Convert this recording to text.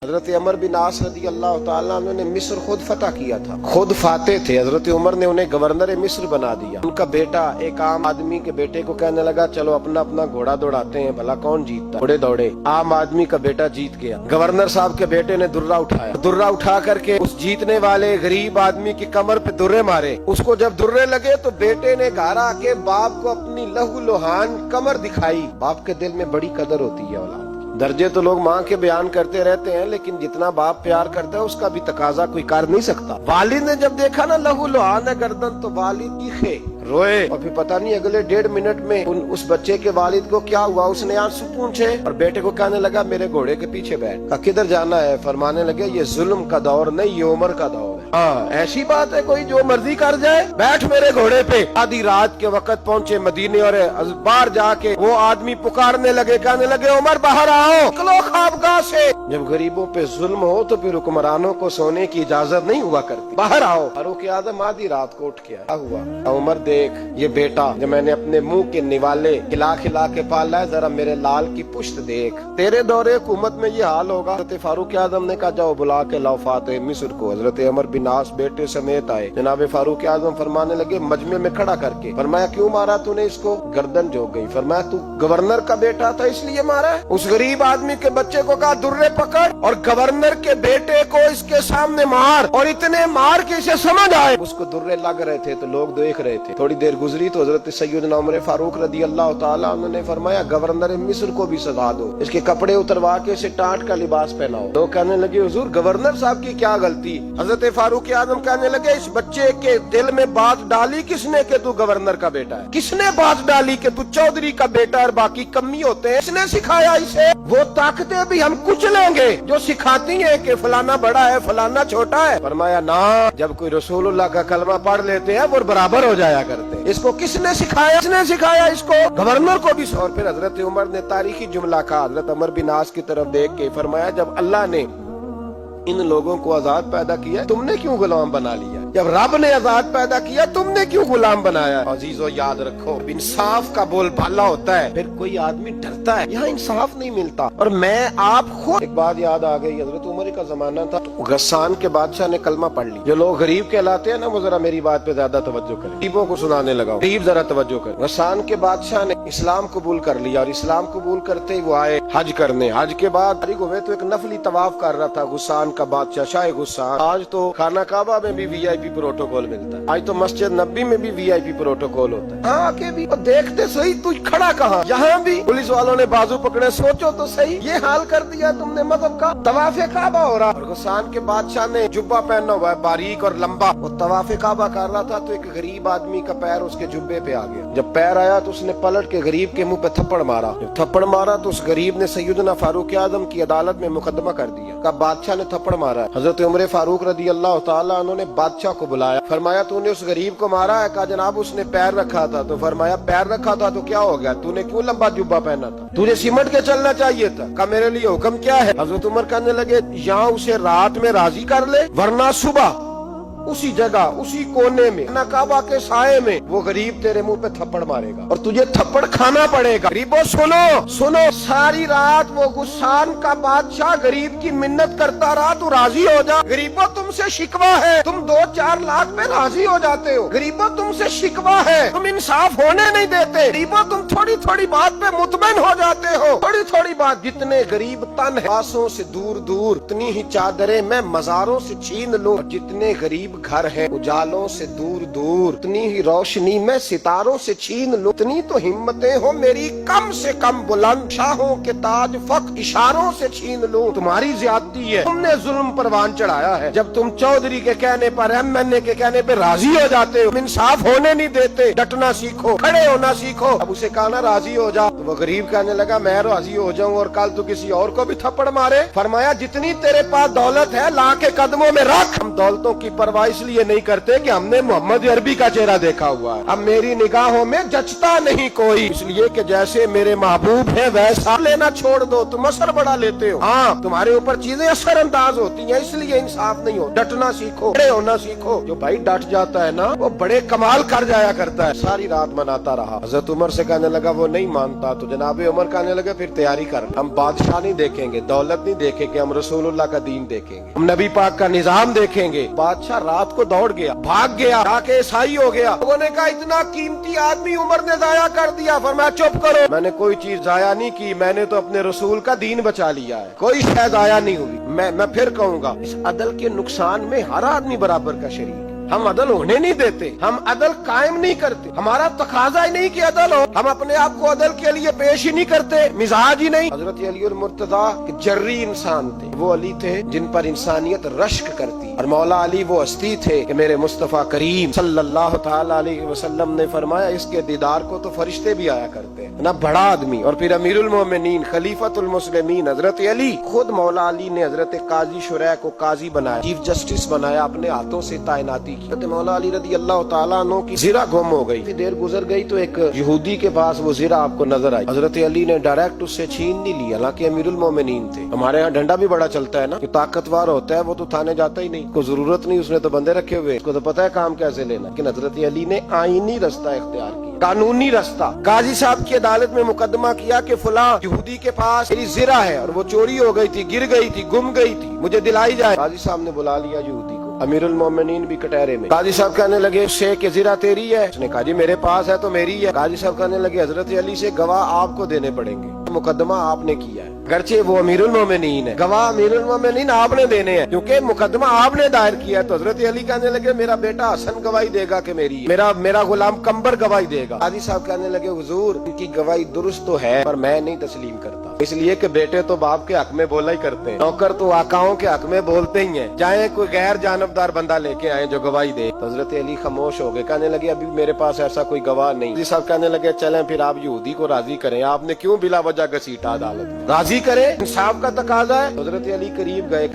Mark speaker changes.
Speaker 1: حضرت عمر بن عاص رضی اللہ تعالیٰ عنہ نے مصر خود فتح کیا تھا، خود فاتح تھے۔ حضرت عمر نے انہیں گورنر مصر بنا دیا۔ ان کا بیٹا ایک عام آدمی کے بیٹے کو کہنے لگا چلو اپنا اپنا گھوڑا دوڑاتے ہیں، بھلا کون جیتتا۔ گھوڑے دوڑے، عام آدمی کا بیٹا جیت گیا۔ گورنر صاحب کے بیٹے نے درہ اٹھایا، درہ اٹھا کر کے اس جیتنے والے غریب آدمی کی کمر پہ درے مارے۔ اس کو جب درے لگے تو بیٹے نے گھر آ کے باپ کو اپنی لہو لوہان کمر دکھائی۔ باپ کے دل میں بڑی قدر ہوتی ہے اولاد۔ درجے تو لوگ ماں کے بیان کرتے رہتے ہیں، لیکن جتنا باپ پیار کرتا ہے اس کا بھی تقاضا کوئی کر نہیں سکتا۔ والد نے جب دیکھا نا لہو لوہان ہے گردن، تو والد چیخے، روئے، اور پھر پتہ نہیں اگلے 1.5 منٹ میں اس بچے کے والد کو کیا ہوا، اس نے آنسو پونچھے اور بیٹے کو کہنے لگا میرے گھوڑے کے پیچھے بیٹھ۔ کہا کدھر جانا ہے؟ فرمانے لگے یہ ظلم کا دور نہیں، یہ عمر کا دور ہے۔ ہاں ایسی بات ہے کوئی جو مرضی کر جائے؟ بیٹھ میرے گھوڑے پہ۔ آدھی رات کے وقت پہنچے مدینے اور باہر جا کے وہ آدمی پکارنے لگے، کہنے لگے عمر باہر آؤ، نکلو خوابگاہ سے۔ جب غریبوں پہ ظلم ہو تو پھر حکمرانوں کو سونے کی اجازت نہیں ہوا کرتی، باہر آؤ۔ فاروق اعظم آدھی رات کو اٹھ کے آیا، کیا ہوا؟ عمر دیکھ یہ بیٹا جو میں نے اپنے منہ کے نوالے کھلا کھلا کے پالا ہے، ذرا میرے لال کی پشت دیکھ، تیرے دور حکومت میں یہ حال ہوگا۔ حضرت فاروق اعظم نے کہا جاؤ بلا کے لاؤ فاتح مصر کو۔ حضرت عمر بن عاص بیٹے سمیت آئے۔ جناب فاروق اعظم فرمانے لگے مجمع میں کھڑا کر کے، فرمایا کیوں مارا تو نے اس کو؟ گردن جھک گئی۔ فرمایا تو گورنر کا بیٹا تھا اس لیے مارا ہے؟ اس غریب آدمی کے بچے کو کہا درے پکڑ اور گورنر کے بیٹے کو اس کے سامنے مار، اور اتنے مار کے اسے سمجھ آئے۔ اس کو درے لگ رہے تھے تو لوگ دیکھ رہے تھے۔ تھوڑی دیر گزری تو حضرت سیدنا عمر فاروق رضی اللہ تعالیٰ عنہ نے فرمایا گورنر مصر کو بھی سزا دو، اس کے کپڑے اتروا کے اسے ٹانٹ کا لباس پہناؤ۔ لوگ کہنے لگے حضور گورنر صاحب کی کیا غلطی؟ حضرت فاروق اعظم کہنے لگے اس بچے کے دل میں بات ڈالی کس نے کہ تو گورنر کا بیٹا ہے؟ کس نے بات ڈالی کہ تو چودھری کا بیٹا اور باقی کمی ہوتے ہیں؟ کس نے سکھایا اسے؟ وہ طاقتیں بھی ہم کچھ لیں گے جو سکھاتی ہیں کہ فلانا بڑا ہے فلانا چھوٹا ہے۔ فرمایا نہ، جب کوئی رسول اللہ کا کلمہ پڑھ لیتے ہیں وہ برابر ہو جایا کرتے ہیں۔ اس کو کس نے سکھایا؟ کس نے سکھایا اس کو؟ گورنر کو بھی۔ اور پھر حضرت عمر نے تاریخی جملہ کہا، حضرت عمر بن عاص کی طرف دیکھ کے فرمایا جب اللہ نے ان لوگوں کو آزاد پیدا کیا تم نے کیوں غلام بنا لیا؟ جب رب نے آزاد پیدا کیا تم نے کیوں غلام بنایا؟ عزیزو یاد رکھو انصاف کا بول بالا ہوتا ہے، پھر کوئی آدمی ڈرتا ہے، یہاں انصاف نہیں ملتا۔ اور میں آپ خود ایک بات یاد آ گئی، حضرت عمر کا زمانہ تھا، غسان کے بادشاہ نے کلمہ پڑھ لی۔ جو لوگ غریب کہلاتے ہیں نا وہ ذرا میری بات پہ زیادہ توجہ کریں، غریبوں کو سنانے لگا، غریب ذرا توجہ کریں۔ غسان کے بادشاہ نے اسلام قبول کر لیا، اور اسلام قبول کرتے ہی وہ آئے حج کرنے۔ حج کے بعد فارغ ہوئے تو ایک نفلی طواف کر رہا تھا غسان کا بادشاہ شاہ غسان۔ آج تو خانہ کعبہ میں بھی وی آئی پی پروٹوکول ملتا ہے، آج تو مسجد نبی میں بھی وی آئی پی پروٹوکول ہوتا ہے۔ ہاں آگے بھی دیکھتے صحیح تو کھڑا کہاں؟ یہاں بھی پولیس والوں نے بازو پکڑے، سوچو تو صحیح یہ حال کر دیا تم نے مذہب کا۔ طواف کعبہ ہو رہا، اور غسان کے بادشاہ نے جبہ پہنا ہوا ہے باریک اور لمبا، وہ طواف کعبہ کر رہا تھا تو ایک غریب آدمی کا پیر اس کے جبے پہ آ گیا۔ جب پیر آیا تو اس نے پلٹ کے غریب کے منہ پہ تھپڑ مارا۔ جب تھپڑ مارا تو اس غریب نے سیدنا فاروق اعظم کی عدالت میں مقدمہ کر دیا کہ بادشاہ نے تھپڑ مارا ہے۔ حضرت عمر فاروق رضی اللہ تعالیٰ عنہ نے بادشاہ کو بلایا، فرمایا تو نے اس غریب کو مارا ہے؟ کہا جناب اس نے پیر رکھا تھا۔ تو فرمایا پیر رکھا تھا تو کیا ہو گیا؟ تو نے کیوں لمبا جبہ پہنا تھا؟ تجھے سمٹ کے چلنا چاہیے تھا۔ کہا میرے لیے حکم کیا ہے؟ حضرت عمر کہنے لگے یہاں اسے رات میں راضی کر لے، ورنہ صبح اسی جگہ اسی کونے میں کعبہ کے سائے میں وہ غریب تیرے منہ پہ تھپڑ مارے گا اور تجھے تھپڑ کھانا پڑے گا۔ غریبوں سنو، ساری رات وہ غسان کا بادشاہ غریب کی منت کرتا رہا تو راضی ہو جا۔ غریبوں تم سے شکوہ ہے، تم 2-4 لاکھ میں راضی ہو جاتے ہو۔ غریبوں تم سے شکوہ ہے، تم انصاف ہونے نہیں دیتے۔ غریبوں تم تھوڑی تھوڑی بات پہ مطمئن ہو جاتے ہو، تھوڑی تھوڑی بات۔ جتنے غریب تن ہے آسوں سے دور دور، اتنی ہی چادریں میں مزاروں سے چھین لوں، اور جتنے غریب گھر ہے اجالوں سے دور دور، اتنی ہی روشنی میں ستاروں سے چھین لوں۔ اتنی تو ہمتیں ہو میری کم سے کم بلند، شاہوں کے تاج فخر اشاروں سے چھین لوں۔ تمہاری زیادتی ہے، تم نے ظلم پروان چڑھایا ہے۔ جب تم چودھری کے کہنے پر ایم این اے کے کہنے پہ راضی ہو جاتے ہو، انصاف ہونے نہیں دیتے۔ ڈٹنا سیکھو، کھڑے ہونا سیکھو۔ اب اسے کہا نا راضی ہو جا، تو وہ غریب کہنے لگا میں راضی ہو جاؤں اور کل تو کسی اور کو بھی تھپڑ مارے؟ فرمایا جتنی تیرے پاس دولت ہے لا کے قدموں میں رکھ، ہم دولتوں کی پرواہ اس لیے نہیں کرتے کہ ہم نے محمد عربی کا چہرہ دیکھا ہوا ہے، اب میری نگاہوں میں جچتا نہیں کوئی، اس لیے کہ جیسے میرے محبوب ہے ویسا لینا چھوڑ دو، تم اثر بڑا لیتے ہو، ہاں تمہارے اوپر چیزیں اثر انداز ہوتی ہیں، اس لیے انصاف نہیں ہو، ڈٹنا سیکھو، بڑے ہونا سیکھو، جو بھائی ڈٹ جاتا ہے نا وہ بڑے کمال کر جایا کرتا ہے۔ ساری رات مناتا رہا، حضرت عمر سے کہنے لگا وہ نہیں مانتا، تو جناب عمر کہنے لگا پھر تیاری کر، ہم بادشاہ نہیں دیکھیں گے، دولت نہیں دیکھیں گے، ہم رسول اللہ کا دین دیکھیں گے، ہم نبی پاک کا نظام دیکھیں گے۔ بادشاہ رات کو دوڑ گیا، بھاگ گیا، جا کے عیسائی ہو گیا، لوگوں نے کہا اتنا قیمتی آدمی عمر نے ضائع کر دیا، فرمایا چپ کرو، میں نے کوئی چیز ضائع نہیں کی، میں نے تو اپنے رسول کا دین بچا لیا ہے، کوئی شے ضائع نہیں ہوئی۔ میں پھر کہوں گا اس عدل کے نقصان میں ہر آدمی برابر کا شریک ہے، ہم عدل ہونے نہیں دیتے، ہم عدل قائم نہیں کرتے، ہمارا تقاضا ہی نہیں کہ عدل ہو، ہم اپنے آپ کو عدل کے لیے پیش ہی نہیں کرتے، مزاج ہی نہیں۔ حضرت علی المرتضی جری انسان تھے، وہ علی تھے جن پر انسانیت رشک کرتی، اور مولا علی وہ ہستی تھے کہ میرے مصطفیٰ کریم صلی اللہ تعالی علیہ وسلم نے فرمایا اس کے دیدار کو تو فرشتے بھی آیا کرتے ہیں، نا بڑا آدمی، اور پھر امیر المومنین خلیفۃ المسلمین حضرت علی، خود مولا علی نے حضرت قاضی شریح کو قاضی بنایا، چیف جسٹس بنایا، اپنے ہاتھوں سے تعیناتی کی۔ حضرت مولا علی رضی اللہ تعالیٰ عنہ کی زرہ گم ہو گئی، دیر گزر گئی تو ایک یہودی کے پاس وہ زرہ آپ کو نظر آئی، حضرت علی نے ڈائریکٹ اس سے چھین نہیں لی، حالانکہ امیر المومنین تھے۔ ہمارے ہاں ڈنڈا بھی بڑا چلتا ہے نا، کہ طاقتور ہوتا ہے وہ تو تھانے جاتا ہی نہیں، کو ضرورت نہیں، اس نے تو بندے رکھے ہوئے، اس کو تو پتہ ہے کام کیسے لینا، لیکن حضرت علی نے آئینی رستہ اختیار کیا، قانونی رستہ، قاضی صاحب کی عدالت میں مقدمہ کیا کہ فلاں یہودی کے پاس میری زرہ ہے اور وہ چوری ہو گئی تھی، گر گئی تھی، گم گئی تھی، مجھے دلائی جائے۔ قاضی صاحب نے بلا لیا یہودی کو، امیر المومنین بھی کٹہرے میں۔ قاضی صاحب کہنے لگے شے کہ زرہ تیری ہے؟ اس نے کہا جی میرے پاس ہے تو میری ہے۔ قاضی صاحب کہنے لگے حضرت علی سے گواہ آپ کو دینے پڑیں گے، مقدمہ آپ نے کیا ہے، گرچہ وہ امیر المومنین ہے، گواہ امیر المومنین آپ نے دینے ہیں، کیونکہ مقدمہ آپ نے دائر کیا ہے۔ تو حضرت علی کہنے لگے میرا بیٹا حسن گواہی دے گا کہ میری ہے، میرا غلام کمبر گواہی دے گا۔ قاضی صاحب کہنے لگے حضور ان کی گواہی درست تو ہے پر میں نہیں تسلیم کرتا، اس لیے کہ بیٹے تو باپ کے حق میں بولا ہی کرتے ہیں، نوکر تو آقاؤں کے حق میں بولتے ہی ہیں، چاہے کوئی غیر جانبدار بندہ لے کے آئے جو گواہی دے۔ تو حضرت علی خاموش ہو گئے، کہنے لگے ابھی میرے پاس ایسا کوئی گواہ نہیں۔ قاضی صاحب کہنے لگے چلیں پھر آپ یہودی کو راضی کریں، آپ نے کیوں بلا وجہ گھسیٹا عدالت میں، راضی کریں، انصاف کا تقاضا ہے۔ حضرت علی قریب گئے،